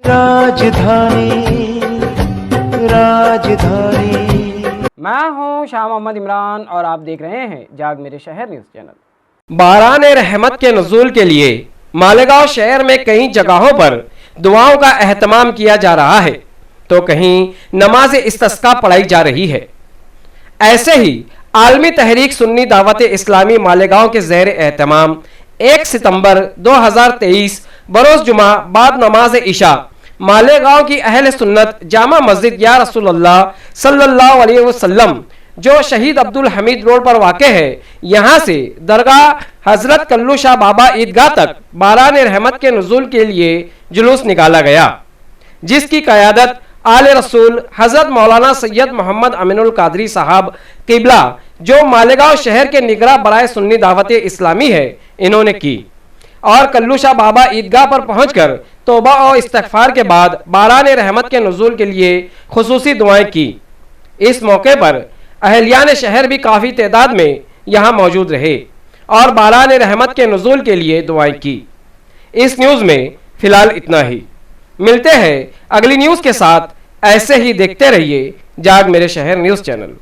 राजधानी राजधानी। मैं हूं शाह मोहम्मद इमरान और आप देख रहे हैं जाग मेरे शहर न्यूज़ चैनल। बारान रहमत के नुज़ूल के लिए मालेगांव शहर में कई जगहों पर दुआओं का एहतमाम किया जा रहा है तो कहीं नमाज इस्तिस्का पढ़ाई जा रही है। ऐसे ही आलमी तहरीक सुन्नी दावत इस्लामी मालेगांव के ज़ेर एहतमाम 1 सितंबर 2023 बरोज़ जुमा बाद नमाज इशा मालेगांव की अहल सुन्नत जामा मस्जिद या रसूलुल्लाह सल्लल्लाहु अलैहि वसल्लम जो शहीद अब्दुल हमीद रोड पर वाक़ है, यहाँ से दरगाह हजरत कल्लू शाह बाबा ईदगाह तक बारान रहमत के नुज़ूल के लिए जुलूस निकाला गया, जिसकी क़यादत आले रसूल हजरत मौलाना सैयद मोहम्मद अमीनुल कादरी साहब किबला जो मालेगांव शहर के निगरां बराए सुन्नी दावत इस्लामी है, इन्होंने की और कल्लू शाह बाबा ईदगाह पर पहुंचकर तौबा और इस्तिग़फ़ार के बाद बारान रहमत के नुज़ूल के लिए खुसूसी दुआएं की। इस मौके पर अहलियान शहर भी काफ़ी तादाद में यहाँ मौजूद रहे और बारान रहमत के नुज़ूल के लिए दुआएं की। इस न्यूज़ में फ़िलहाल इतना ही। मिलते हैं अगली न्यूज़ के साथ। ऐसे ही देखते रहिए जाग मेरे शहर न्यूज़ चैनल।